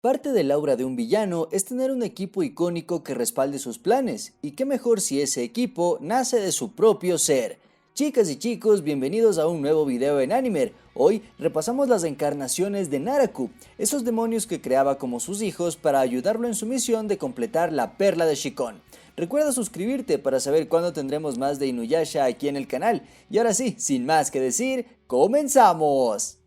Parte del aura de un villano es tener un equipo icónico que respalde sus planes, y qué mejor si ese equipo nace de su propio ser. Chicas y chicos, bienvenidos a un nuevo video en Animer. Hoy repasamos las encarnaciones de Naraku, esos demonios que creaba como sus hijos para ayudarlo en su misión de completar la perla de Shikon. Recuerda suscribirte para saber cuándo tendremos más de Inuyasha aquí en el canal. Y ahora sí, sin más que decir, ¡comenzamos!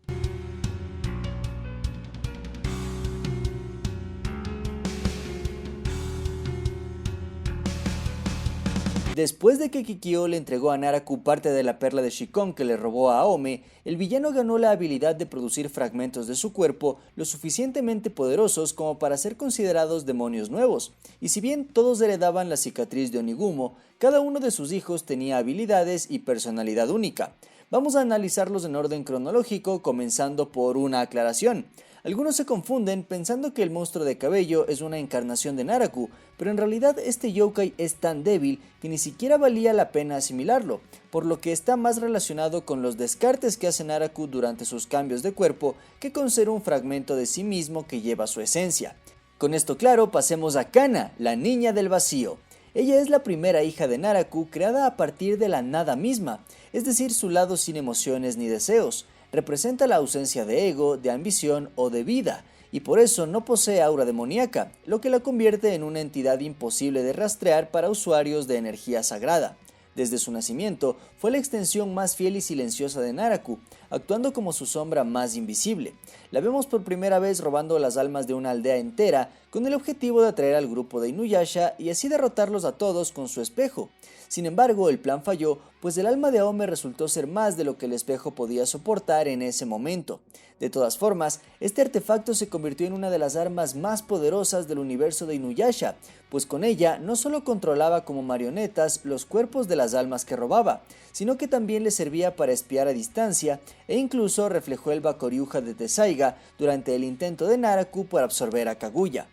Después de que Kikyo le entregó a Naraku parte de la perla de Shikon que le robó a Aome, el villano ganó la habilidad de producir fragmentos de su cuerpo lo suficientemente poderosos como para ser considerados demonios nuevos. Y si bien todos heredaban la cicatriz de Onigumo, cada uno de sus hijos tenía habilidades y personalidad única. Vamos a analizarlos en orden cronológico, comenzando por una aclaración. Algunos se confunden pensando que el monstruo de cabello es una encarnación de Naraku, pero en realidad este yokai es tan débil que ni siquiera valía la pena asimilarlo, por lo que está más relacionado con los descartes que hace Naraku durante sus cambios de cuerpo que con ser un fragmento de sí mismo que lleva su esencia. Con esto claro, pasemos a Kana, la niña del vacío. Ella es la primera hija de Naraku creada a partir de la nada misma, es decir, su lado sin emociones ni deseos. Representa la ausencia de ego, de ambición o de vida, y por eso no posee aura demoníaca, lo que la convierte en una entidad imposible de rastrear para usuarios de energía sagrada. Desde su nacimiento, fue la extensión más fiel y silenciosa de Naraku, actuando como su sombra más invisible. La vemos por primera vez robando las almas de una aldea entera, con el objetivo de atraer al grupo de Inuyasha y así derrotarlos a todos con su espejo. Sin embargo, el plan falló, pues el alma de Aome resultó ser más de lo que el espejo podía soportar en ese momento. De todas formas, este artefacto se convirtió en una de las armas más poderosas del universo de Inuyasha, pues con ella no solo controlaba como marionetas los cuerpos de las almas que robaba, sino que también le servía para espiar a distancia e incluso reflejó el Bakoryuja de Tessaiga durante el intento de Naraku por absorber a Kaguya.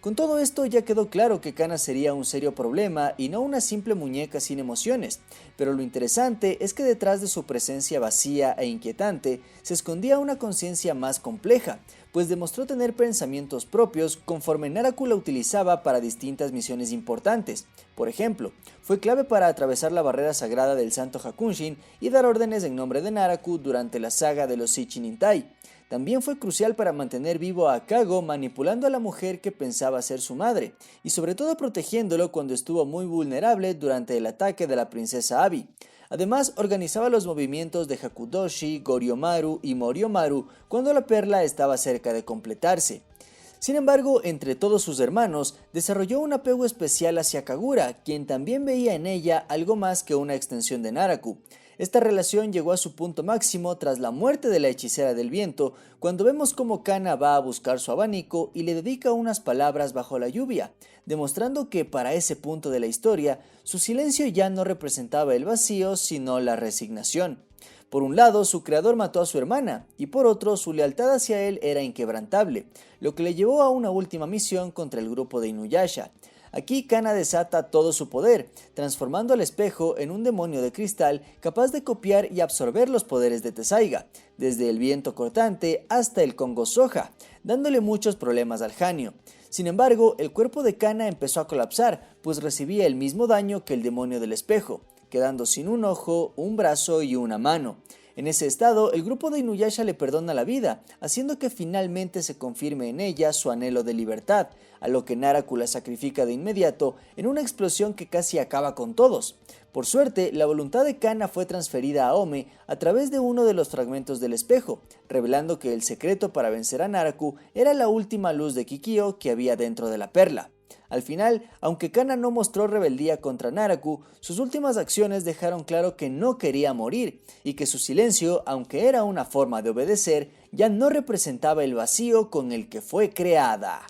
Con todo esto ya quedó claro que Kana sería un serio problema y no una simple muñeca sin emociones, pero lo interesante es que detrás de su presencia vacía e inquietante se escondía una conciencia más compleja, pues demostró tener pensamientos propios conforme Naraku la utilizaba para distintas misiones importantes. Por ejemplo, fue clave para atravesar la barrera sagrada del Santo Hakunshin y dar órdenes en nombre de Naraku durante la saga de los Shichinintai. También fue crucial para mantener vivo a Kago manipulando a la mujer que pensaba ser su madre, y sobre todo protegiéndolo cuando estuvo muy vulnerable durante el ataque de la princesa Abi. Además, organizaba los movimientos de Hakudoshi, Goryomaru y Moriomaru cuando la perla estaba cerca de completarse. Sin embargo, entre todos sus hermanos, desarrolló un apego especial hacia Kagura, quien también veía en ella algo más que una extensión de Naraku. Esta relación llegó a su punto máximo tras la muerte de la hechicera del viento, cuando vemos cómo Kana va a buscar su abanico y le dedica unas palabras bajo la lluvia, demostrando que para ese punto de la historia, su silencio ya no representaba el vacío, sino la resignación. Por un lado, su creador mató a su hermana, y por otro, su lealtad hacia él era inquebrantable, lo que le llevó a una última misión contra el grupo de Inuyasha. Aquí Kana desata todo su poder, transformando al espejo en un demonio de cristal capaz de copiar y absorber los poderes de Tessaiga, desde el viento cortante hasta el Kongo Soja, dándole muchos problemas al Hanyo. Sin embargo, el cuerpo de Kana empezó a colapsar, pues recibía el mismo daño que el demonio del espejo, quedando sin un ojo, un brazo y una mano. En ese estado, el grupo de Inuyasha le perdona la vida, haciendo que finalmente se confirme en ella su anhelo de libertad, a lo que Naraku la sacrifica de inmediato en una explosión que casi acaba con todos. Por suerte, la voluntad de Kana fue transferida a Ome a través de uno de los fragmentos del espejo, revelando que el secreto para vencer a Naraku era la última luz de Kikyo que había dentro de la perla. Al final, aunque Kana no mostró rebeldía contra Naraku, sus últimas acciones dejaron claro que no quería morir, y que su silencio, aunque era una forma de obedecer, ya no representaba el vacío con el que fue creada.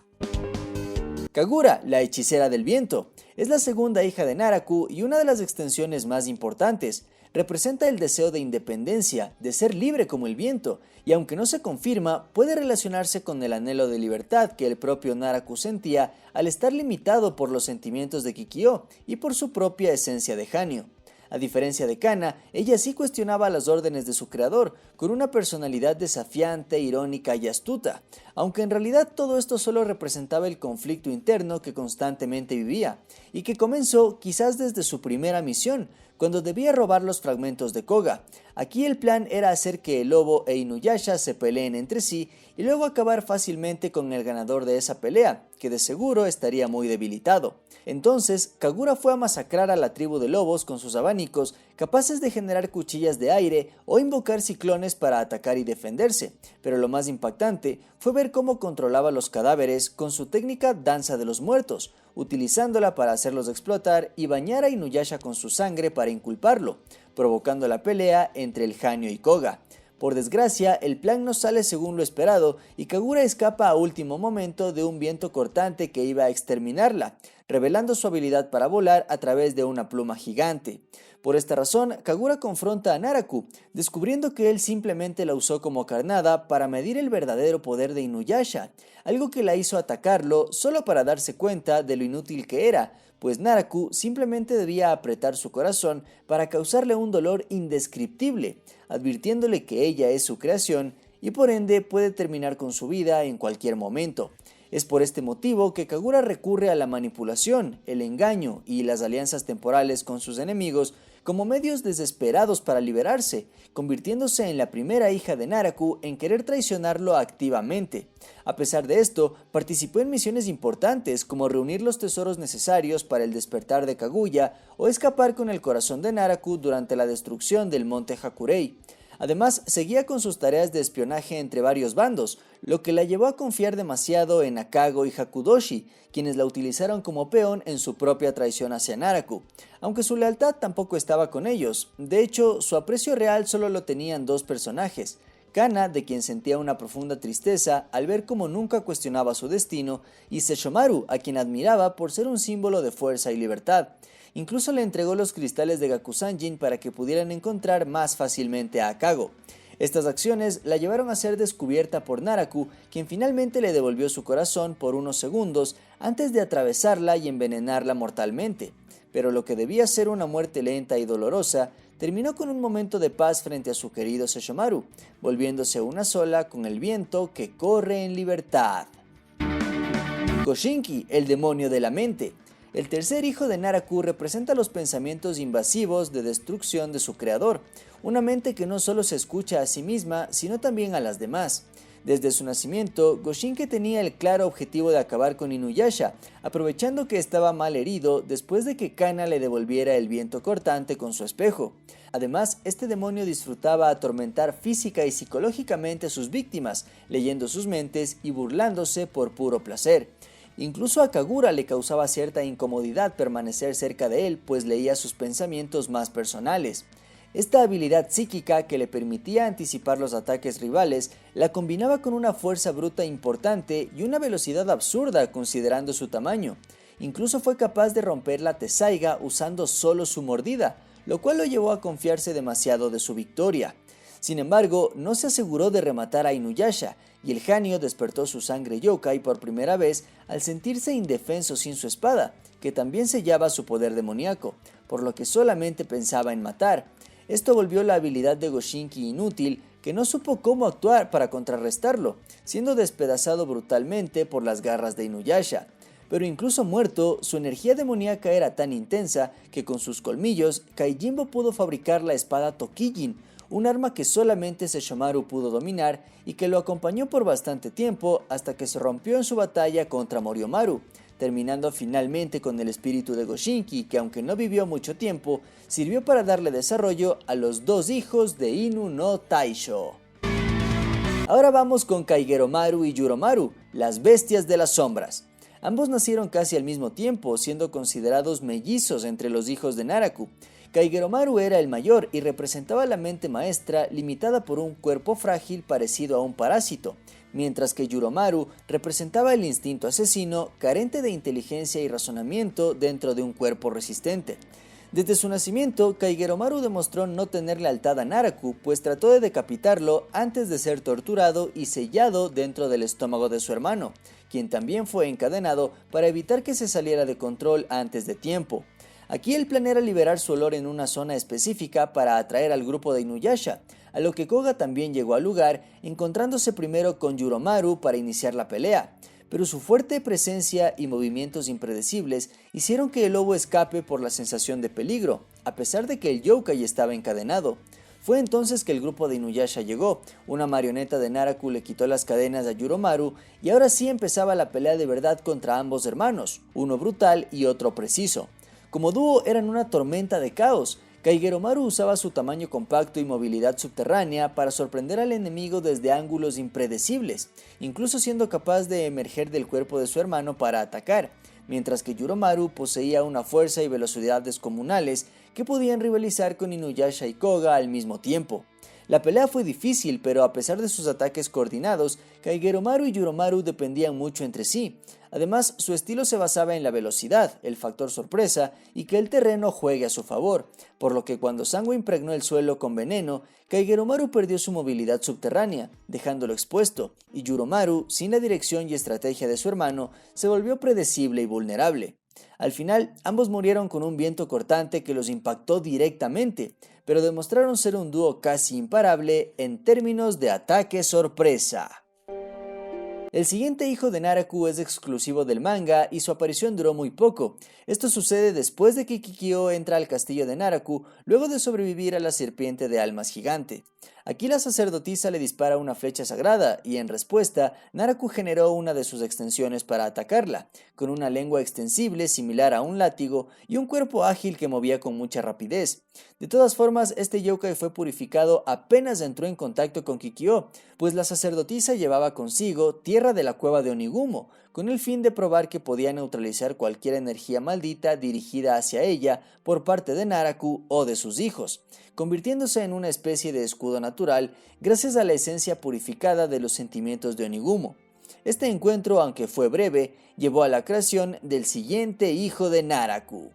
Kagura, la hechicera del viento, es la segunda hija de Naraku y una de las extensiones más importantes. Representa el deseo de independencia, de ser libre como el viento, y aunque no se confirma, puede relacionarse con el anhelo de libertad que el propio Naraku sentía al estar limitado por los sentimientos de Kikyo y por su propia esencia de Hanyo. A diferencia de Kana, ella sí cuestionaba las órdenes de su creador, con una personalidad desafiante, irónica y astuta. aunque en realidad todo esto solo representaba el conflicto interno que constantemente vivía, y que comenzó quizás desde su primera misión, cuando debía robar los fragmentos de Koga. Aquí el plan era hacer que el lobo e Inuyasha se peleen entre sí y luego acabar fácilmente con el ganador de esa pelea, que de seguro estaría muy debilitado. Entonces, Kagura fue a masacrar a la tribu de lobos con sus abanicos, capaces de generar cuchillas de aire o invocar ciclones para atacar y defenderse, pero lo más impactante fue ver cómo controlaba los cadáveres con su técnica danza de los muertos, utilizándola para hacerlos explotar y bañar a Inuyasha con su sangre para inculparlo, provocando la pelea entre el Hanyo y Koga. Por desgracia, el plan no sale según lo esperado y Kagura escapa a último momento de un viento cortante que iba a exterminarla, revelando su habilidad para volar a través de una pluma gigante. Por esta razón, Kagura confronta a Naraku, descubriendo que él simplemente la usó como carnada para medir el verdadero poder de Inuyasha, algo que la hizo atacarlo solo para darse cuenta de lo inútil que era, pues Naraku simplemente debía apretar su corazón para causarle un dolor indescriptible, advirtiéndole que ella es su creación y por ende puede terminar con su vida en cualquier momento. Es por este motivo que Kagura recurre a la manipulación, el engaño y las alianzas temporales con sus enemigos como medios desesperados para liberarse, convirtiéndose en la primera hija de Naraku en querer traicionarlo activamente. A pesar de esto, participó en misiones importantes como reunir los tesoros necesarios para el despertar de Kaguya o escapar con el corazón de Naraku durante la destrucción del monte Hakurei. Además, seguía con sus tareas de espionaje entre varios bandos, lo que la llevó a confiar demasiado en Akago y Hakudoshi, quienes la utilizaron como peón en su propia traición hacia Naraku, aunque su lealtad tampoco estaba con ellos. De hecho, su aprecio real solo lo tenían dos personajes: Kana, de quien sentía una profunda tristeza al ver cómo nunca cuestionaba su destino, y Sesshomaru, a quien admiraba por ser un símbolo de fuerza y libertad. Incluso le entregó los cristales de Gakusanjin para que pudieran encontrar más fácilmente a Akago. Estas acciones la llevaron a ser descubierta por Naraku, quien finalmente le devolvió su corazón por unos segundos antes de atravesarla y envenenarla mortalmente. Pero lo que debía ser una muerte lenta y dolorosa terminó con un momento de paz frente a su querido Sesshomaru, volviéndose una sola con el viento que corre en libertad. Goshinki, el demonio de la mente. El tercer hijo de Naraku representa los pensamientos invasivos de destrucción de su creador, una mente que no solo se escucha a sí misma, sino también a las demás. Desde su nacimiento, Goshinki tenía el claro objetivo de acabar con Inuyasha, aprovechando que estaba mal herido después de que Kana le devolviera el viento cortante con su espejo. Además, este demonio disfrutaba atormentar física y psicológicamente a sus víctimas, leyendo sus mentes y burlándose por puro placer. Incluso a Kagura le causaba cierta incomodidad permanecer cerca de él, pues leía sus pensamientos más personales. Esta habilidad psíquica que le permitía anticipar los ataques rivales la combinaba con una fuerza bruta importante y una velocidad absurda considerando su tamaño. Incluso fue capaz de romper la Tessaiga usando solo su mordida, lo cual lo llevó a confiarse demasiado de su victoria. Sin embargo, no se aseguró de rematar a Inuyasha, y el Hanyo despertó su sangre yokai por primera vez al sentirse indefenso sin su espada, que también sellaba su poder demoníaco, por lo que solamente pensaba en matar. Esto volvió la habilidad de Goshinki inútil, que no supo cómo actuar para contrarrestarlo, siendo despedazado brutalmente por las garras de Inuyasha. Pero incluso muerto, su energía demoníaca era tan intensa que con sus colmillos, Kaijimbo pudo fabricar la espada Tokijin, un arma que solamente Sesshomaru pudo dominar y que lo acompañó por bastante tiempo hasta que se rompió en su batalla contra Moriomaru, terminando finalmente con el espíritu de Goshinki, que aunque no vivió mucho tiempo, sirvió para darle desarrollo a los dos hijos de Inu no Taisho. Ahora vamos con Kaigeromaru y Yuromaru, las bestias de las sombras. Ambos nacieron casi al mismo tiempo, siendo considerados mellizos entre los hijos de Naraku. Kaigeromaru era el mayor y representaba la mente maestra limitada por un cuerpo frágil parecido a un parásito, mientras que Yuromaru representaba el instinto asesino carente de inteligencia y razonamiento dentro de un cuerpo resistente. Desde su nacimiento, Kaigeromaru demostró no tener lealtad a Naraku, pues trató de decapitarlo antes de ser torturado y sellado dentro del estómago de su hermano, quien también fue encadenado para evitar que se saliera de control antes de tiempo. Aquí el plan era liberar su olor en una zona específica para atraer al grupo de Inuyasha, a lo que Koga también llegó al lugar, encontrándose primero con Yuromaru para iniciar la pelea, pero su fuerte presencia y movimientos impredecibles hicieron que el lobo escape por la sensación de peligro, a pesar de que el yokai estaba encadenado. Fue entonces que el grupo de Inuyasha llegó, una marioneta de Naraku le quitó las cadenas a Yuromaru y ahora sí empezaba la pelea de verdad contra ambos hermanos, uno brutal y otro preciso. Como dúo eran una tormenta de caos. Kaigeromaru usaba su tamaño compacto y movilidad subterránea para sorprender al enemigo desde ángulos impredecibles, incluso siendo capaz de emerger del cuerpo de su hermano para atacar, mientras que Yuromaru poseía una fuerza y velocidad descomunales que podían rivalizar con Inuyasha y Koga al mismo tiempo. La pelea fue difícil, pero a pesar de sus ataques coordinados, Kaigeromaru y Yuromaru dependían mucho entre sí. Además, su estilo se basaba en la velocidad, el factor sorpresa y que el terreno juegue a su favor, por lo que cuando Sango impregnó el suelo con veneno, Kaigeromaru perdió su movilidad subterránea, dejándolo expuesto, y Yuromaru, sin la dirección y estrategia de su hermano, se volvió predecible y vulnerable. Al final, ambos murieron con un viento cortante que los impactó directamente, pero demostraron ser un dúo casi imparable en términos de ataque sorpresa. El siguiente hijo de Naraku es exclusivo del manga y su aparición duró muy poco. Esto sucede después de que Kikyo entra al castillo de Naraku luego de sobrevivir a la serpiente de almas gigante. Aquí la sacerdotisa le dispara una flecha sagrada y en respuesta Naraku generó una de sus extensiones para atacarla, con una lengua extensible similar a un látigo y un cuerpo ágil que movía con mucha rapidez. De todas formas, este yokai fue purificado apenas entró en contacto con Kikyo, pues la sacerdotisa llevaba consigo tierra de la cueva de Onigumo, con el fin de probar que podía neutralizar cualquier energía maldita dirigida hacia ella por parte de Naraku o de sus hijos, convirtiéndose en una especie de escudo natural gracias a la esencia purificada de los sentimientos de Onigumo. Este encuentro, aunque fue breve, llevó a la creación del siguiente hijo de Naraku.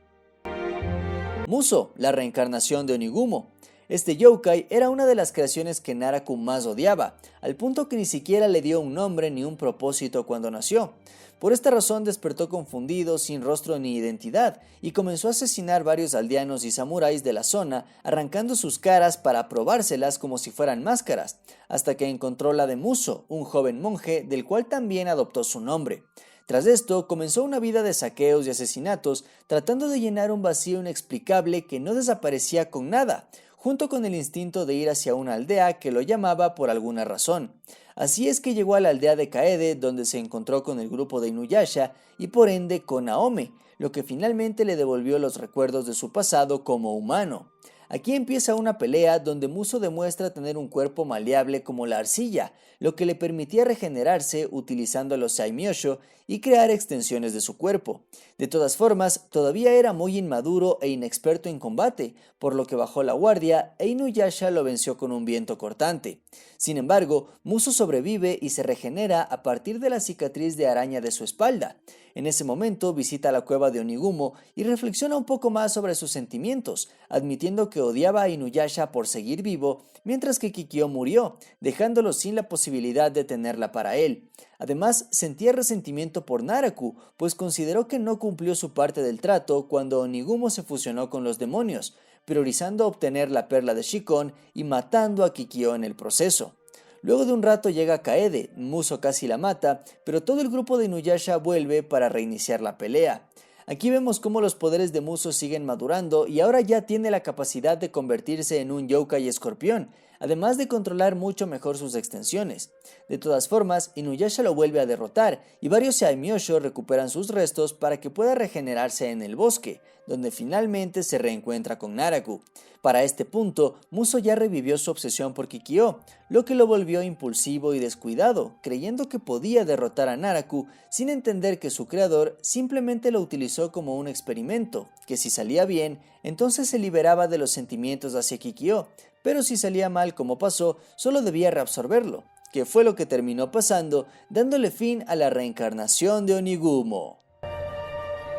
Muso, la reencarnación de Onigumo. Este yokai era una de las creaciones que Naraku más odiaba, al punto que ni siquiera le dio un nombre ni un propósito cuando nació. Por esta razón despertó confundido, sin rostro ni identidad, y comenzó a asesinar varios aldeanos y samuráis de la zona, arrancando sus caras para probárselas como si fueran máscaras, hasta que encontró la de Muso, un joven monje del cual también adoptó su nombre. Tras esto, comenzó una vida de saqueos y asesinatos, tratando de llenar un vacío inexplicable que no desaparecía con nada, junto con el instinto de ir hacia una aldea que lo llamaba por alguna razón. Así es que llegó a la aldea de Kaede, donde se encontró con el grupo de Inuyasha y por ende con Aome, lo que finalmente le devolvió los recuerdos de su pasado como humano. Aquí empieza una pelea donde Muso demuestra tener un cuerpo maleable como la arcilla, lo que le permitía regenerarse utilizando los Saimyosho y crear extensiones de su cuerpo. De todas formas, todavía era muy inmaduro e inexperto en combate, por lo que bajó la guardia e Inuyasha lo venció con un viento cortante. Sin embargo, Muso sobrevive y se regenera a partir de la cicatriz de araña de su espalda. En ese momento visita la cueva de Onigumo y reflexiona un poco más sobre sus sentimientos, admitiendo que odiaba a Inuyasha por seguir vivo, mientras que Kikyo murió, dejándolo sin la posibilidad de tenerla para él. Además, sentía resentimiento por Naraku, pues consideró que no cumplió su parte del trato cuando Onigumo se fusionó con los demonios, priorizando obtener la perla de Shikon y matando a Kikyo en el proceso. Luego de un rato llega Kaede, Muso casi la mata, pero todo el grupo de Inuyasha vuelve para reiniciar la pelea. Aquí vemos cómo los poderes de Muso siguen madurando y ahora ya tiene la capacidad de convertirse en un yokai escorpión, además de controlar mucho mejor sus extensiones. De todas formas, Inuyasha lo vuelve a derrotar y varios Saimyosho recuperan sus restos para que pueda regenerarse en el bosque, donde finalmente se reencuentra con Naraku. Para este punto, Muso ya revivió su obsesión por Kikyo, lo que lo volvió impulsivo y descuidado, creyendo que podía derrotar a Naraku sin entender que su creador simplemente lo utilizó como un experimento, que si salía bien, entonces se liberaba de los sentimientos hacia Kikyo, pero si salía mal como pasó, solo debía reabsorberlo, que fue lo que terminó pasando, dándole fin a la reencarnación de Onigumo.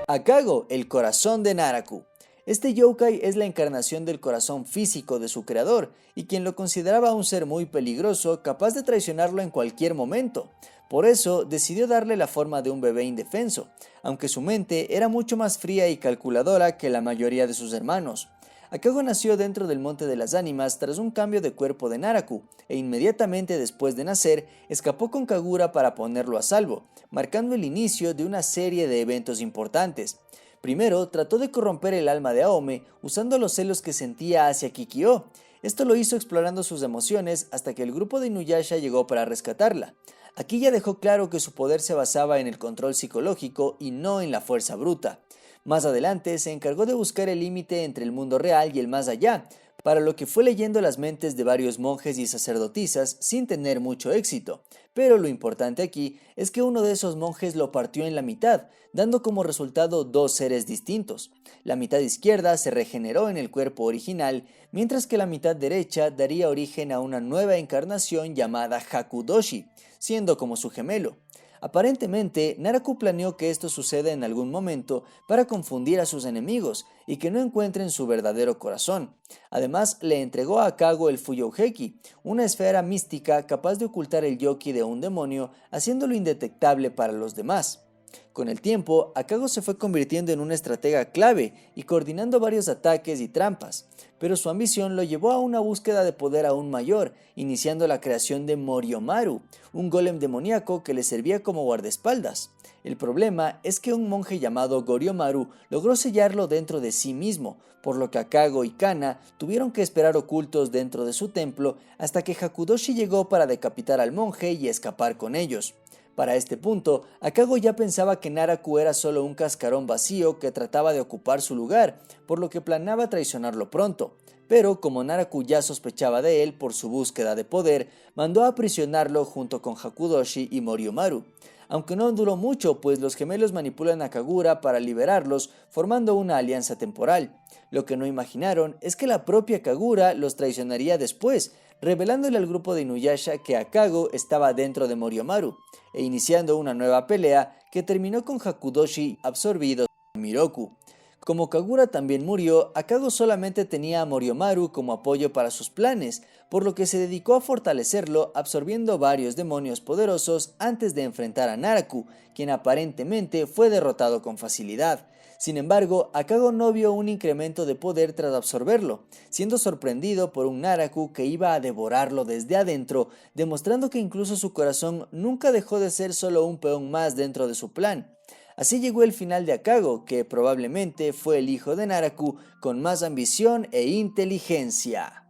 Akago, el corazón de Naraku. Este yokai es la encarnación del corazón físico de su creador, y quien lo consideraba un ser muy peligroso, capaz de traicionarlo en cualquier momento. Por eso decidió darle la forma de un bebé indefenso, aunque su mente era mucho más fría y calculadora que la mayoría de sus hermanos. Akago nació dentro del Monte de las Ánimas tras un cambio de cuerpo de Naraku, e inmediatamente después de nacer, escapó con Kagura para ponerlo a salvo, marcando el inicio de una serie de eventos importantes. Primero, trató de corromper el alma de Aome usando los celos que sentía hacia Kikyo. Esto lo hizo explorando sus emociones hasta que el grupo de Inuyasha llegó para rescatarla. Aquí ya dejó claro que su poder se basaba en el control psicológico y no en la fuerza bruta. Más adelante se encargó de buscar el límite entre el mundo real y el más allá, para lo que fue leyendo las mentes de varios monjes y sacerdotisas sin tener mucho éxito. Pero lo importante aquí es que uno de esos monjes lo partió en la mitad, dando como resultado dos seres distintos. La mitad izquierda se regeneró en el cuerpo original, mientras que la mitad derecha daría origen a una nueva encarnación llamada Hakudoshi, siendo como su gemelo. Aparentemente, Naraku planeó que esto suceda en algún momento para confundir a sus enemigos y que no encuentren su verdadero corazón. Además, le entregó a Akago el Fuyouheki, una esfera mística capaz de ocultar el yoki de un demonio, haciéndolo indetectable para los demás. Con el tiempo, Akago se fue convirtiendo en un estratega clave y coordinando varios ataques y trampas, pero su ambición lo llevó a una búsqueda de poder aún mayor, iniciando la creación de Moriomaru, un golem demoníaco que le servía como guardaespaldas. El problema es que un monje llamado Goryomaru logró sellarlo dentro de sí mismo, por lo que Akago y Kana tuvieron que esperar ocultos dentro de su templo hasta que Hakudoshi llegó para decapitar al monje y escapar con ellos. Para este punto, Akago ya pensaba que Naraku era solo un cascarón vacío que trataba de ocupar su lugar, por lo que planeaba traicionarlo pronto. Pero como Naraku ya sospechaba de él por su búsqueda de poder, mandó a aprisionarlo junto con Hakudoshi y Moriomaru. Aunque no duró mucho, pues los gemelos manipulan a Kagura para liberarlos, formando una alianza temporal. Lo que no imaginaron es que la propia Kagura los traicionaría después, revelándole al grupo de Inuyasha que Akago estaba dentro de Moriomaru, e iniciando una nueva pelea que terminó con Hakudoshi absorbido por Miroku. Como Kagura también murió, Akago solamente tenía a Moriomaru como apoyo para sus planes, por lo que se dedicó a fortalecerlo absorbiendo varios demonios poderosos antes de enfrentar a Naraku, quien aparentemente fue derrotado con facilidad. Sin embargo, Akago no vio un incremento de poder tras absorberlo, siendo sorprendido por un Naraku que iba a devorarlo desde adentro, demostrando que incluso su corazón nunca dejó de ser solo un peón más dentro de su plan. Así llegó el final de Akago, que probablemente fue el hijo de Naraku con más ambición e inteligencia.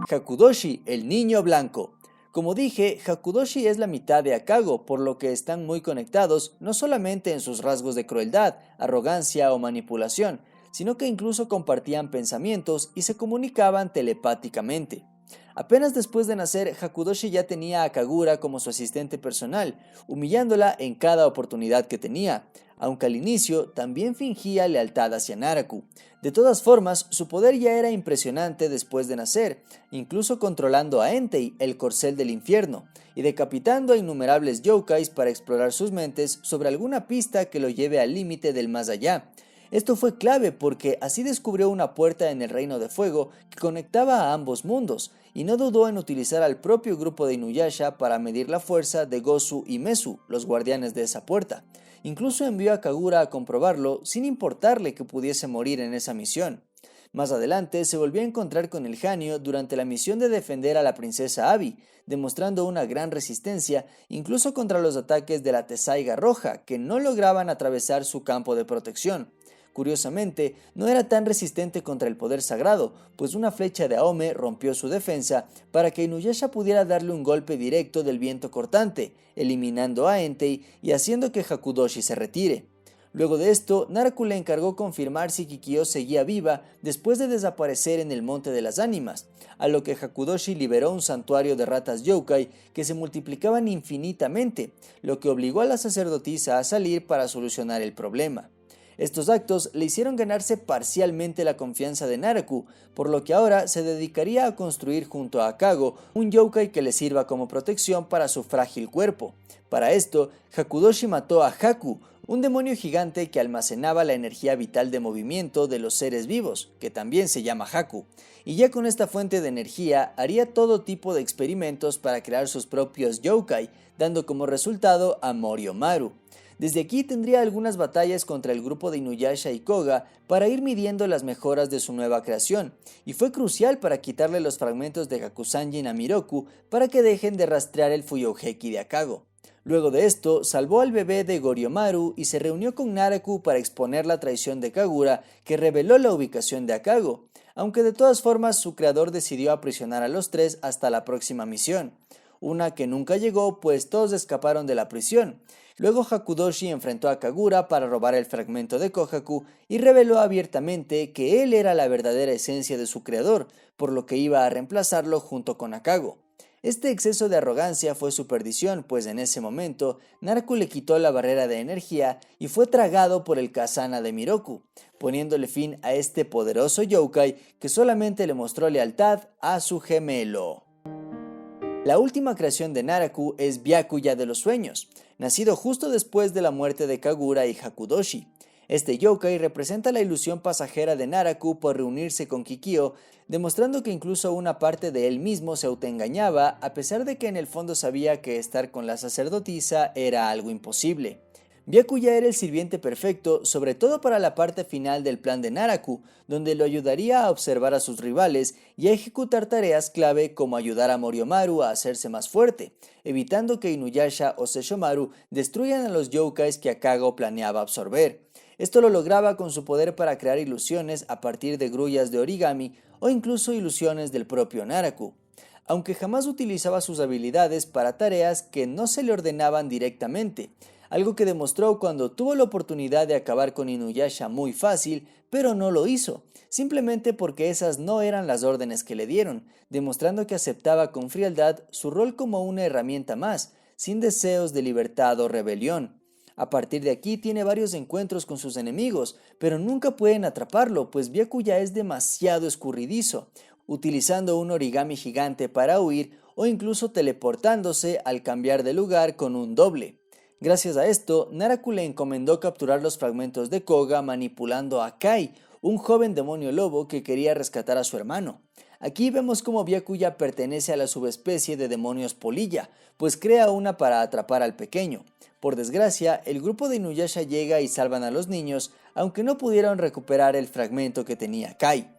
Hakudoshi, el niño blanco. Como dije, Hakudoshi es la mitad de Akago, por lo que están muy conectados no solamente en sus rasgos de crueldad, arrogancia o manipulación, sino que incluso compartían pensamientos y se comunicaban telepáticamente. Apenas después de nacer, Hakudoshi ya tenía a Kagura como su asistente personal, humillándola en cada oportunidad que tenía, aunque al inicio también fingía lealtad hacia Naraku. De todas formas, su poder ya era impresionante después de nacer, incluso controlando a Entei, el corcel del infierno, y decapitando a innumerables yokais para explorar sus mentes sobre alguna pista que lo lleve al límite del más allá. Esto fue clave porque así descubrió una puerta en el Reino de Fuego que conectaba a ambos mundos, y no dudó en utilizar al propio grupo de Inuyasha para medir la fuerza de Gozu y Mesu, los guardianes de esa puerta. Incluso envió a Kagura a comprobarlo sin importarle que pudiese morir en esa misión. Más adelante se volvió a encontrar con el Hanyo durante la misión de defender a la princesa Abi, demostrando una gran resistencia incluso contra los ataques de la Tessaiga Roja, que no lograban atravesar su campo de protección. Curiosamente, no era tan resistente contra el poder sagrado, pues una flecha de Aome rompió su defensa para que Inuyasha pudiera darle un golpe directo del viento cortante, eliminando a Entei y haciendo que Hakudoshi se retire. Luego de esto, Naraku le encargó confirmar si Kikyo seguía viva después de desaparecer en el Monte de las Ánimas, a lo que Hakudoshi liberó un santuario de ratas yokai que se multiplicaban infinitamente, lo que obligó a la sacerdotisa a salir para solucionar el problema. Estos actos le hicieron ganarse parcialmente la confianza de Naraku, por lo que ahora se dedicaría a construir junto a Akago un yokai que le sirva como protección para su frágil cuerpo. Para esto, Hakudoshi mató a Haku, un demonio gigante que almacenaba la energía vital de movimiento de los seres vivos, que también se llama Haku, y ya con esta fuente de energía haría todo tipo de experimentos para crear sus propios yokai, dando como resultado a Moriomaru. Desde aquí tendría algunas batallas contra el grupo de Inuyasha y Koga para ir midiendo las mejoras de su nueva creación, y fue crucial para quitarle los fragmentos de Hakusanjin a Miroku para que dejen de rastrear el Fuyoheki de Akago. Luego de esto, salvó al bebé de Goryomaru y se reunió con Naraku para exponer la traición de Kagura, que reveló la ubicación de Akago, aunque de todas formas su creador decidió aprisionar a los tres hasta la próxima misión, una que nunca llegó pues todos escaparon de la prisión. Luego Hakudoshi enfrentó a Kagura para robar el fragmento de Kohaku y reveló abiertamente que él era la verdadera esencia de su creador, por lo que iba a reemplazarlo junto con Akago. Este exceso de arrogancia fue su perdición, pues en ese momento Naraku le quitó la barrera de energía y fue tragado por el Kasana de Miroku, poniéndole fin a este poderoso yokai que solamente le mostró lealtad a su gemelo. La última creación de Naraku es Byakuya de los sueños, nacido justo después de la muerte de Kagura y Hakudoshi. Este yokai representa la ilusión pasajera de Naraku por reunirse con Kikyo, demostrando que incluso una parte de él mismo se autoengañaba a pesar de que en el fondo sabía que estar con la sacerdotisa era algo imposible. Byakuya era el sirviente perfecto, sobre todo para la parte final del plan de Naraku, donde lo ayudaría a observar a sus rivales y a ejecutar tareas clave como ayudar a Moriomaru a hacerse más fuerte, evitando que Inuyasha o Sesshomaru destruyan a los yokais que Akago planeaba absorber. Esto lo lograba con su poder para crear ilusiones a partir de grullas de origami o incluso ilusiones del propio Naraku, aunque jamás utilizaba sus habilidades para tareas que no se le ordenaban directamente, algo que demostró cuando tuvo la oportunidad de acabar con Inuyasha muy fácil, pero no lo hizo, simplemente porque esas no eran las órdenes que le dieron, demostrando que aceptaba con frialdad su rol como una herramienta más, sin deseos de libertad o rebelión. A partir de aquí tiene varios encuentros con sus enemigos, pero nunca pueden atraparlo, pues Byakuya es demasiado escurridizo, utilizando un origami gigante para huir o incluso teleportándose al cambiar de lugar con un doble. Gracias a esto, Naraku le encomendó capturar los fragmentos de Koga manipulando a Kai, un joven demonio lobo que quería rescatar a su hermano. Aquí vemos cómo Byakuya pertenece a la subespecie de demonios polilla, pues crea una para atrapar al pequeño. Por desgracia, el grupo de Inuyasha llega y salvan a los niños, aunque no pudieron recuperar el fragmento que tenía Kai.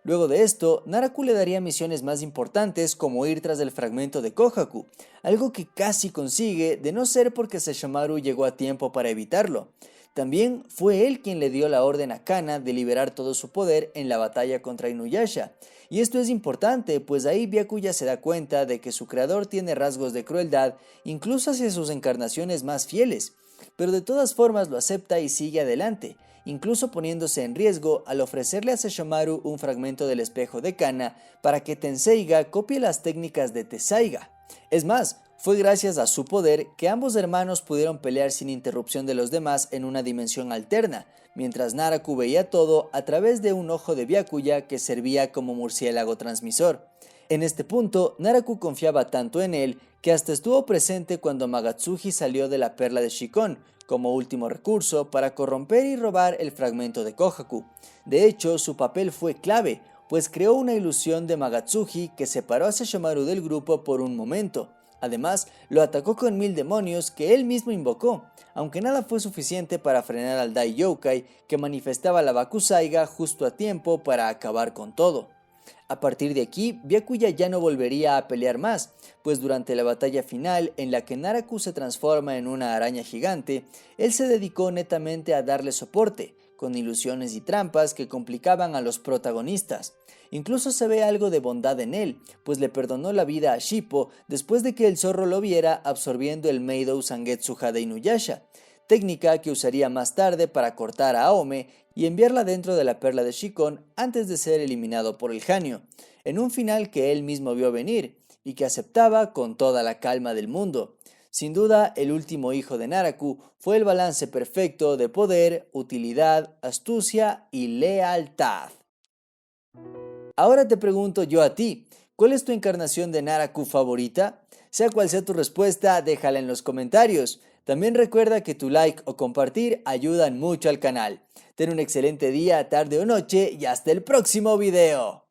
Luego de esto, Naraku le daría misiones más importantes como ir tras el fragmento de Kohaku, algo que casi consigue de no ser porque Sesshomaru llegó a tiempo para evitarlo. También fue él quien le dio la orden a Kana de liberar todo su poder en la batalla contra Inuyasha. Y esto es importante, pues ahí Byakuya se da cuenta de que su creador tiene rasgos de crueldad, incluso hacia sus encarnaciones más fieles, pero de todas formas lo acepta y sigue adelante, incluso poniéndose en riesgo al ofrecerle a Sesshomaru un fragmento del espejo de Kana para que Tenseiga copie las técnicas de Tessaiga. Es más, fue gracias a su poder que ambos hermanos pudieron pelear sin interrupción de los demás en una dimensión alterna, mientras Naraku veía todo a través de un ojo de Byakuya que servía como murciélago transmisor. En este punto, Naraku confiaba tanto en él que hasta estuvo presente cuando Magatsuji salió de la perla de Shikon, como último recurso para corromper y robar el fragmento de Kohaku. De hecho, su papel fue clave, pues creó una ilusión de Magatsuji que separó a Sesshomaru del grupo por un momento. Además, lo atacó con 1000 demonios que él mismo invocó, aunque nada fue suficiente para frenar al Dai Yokai que manifestaba la Bakusaiga justo a tiempo para acabar con todo. A partir de aquí, Byakuya ya no volvería a pelear más, pues durante la batalla final en la que Naraku se transforma en una araña gigante, él se dedicó netamente a darle soporte, con ilusiones y trampas que complicaban a los protagonistas. Incluso se ve algo de bondad en él, pues le perdonó la vida a Shippo después de que el zorro lo viera absorbiendo el Meidou Sangetsuha de Inuyasha, técnica que usaría más tarde para cortar a Aome y enviarla dentro de la perla de Shikon antes de ser eliminado por el Hanyo, en un final que él mismo vio venir y que aceptaba con toda la calma del mundo. Sin duda, el último hijo de Naraku fue el balance perfecto de poder, utilidad, astucia y lealtad. Ahora te pregunto yo a ti, ¿cuál es tu encarnación de Naraku favorita? Sea cual sea tu respuesta, déjala en los comentarios. También recuerda que tu like o compartir ayudan mucho al canal. Ten un excelente día, tarde o noche y hasta el próximo video.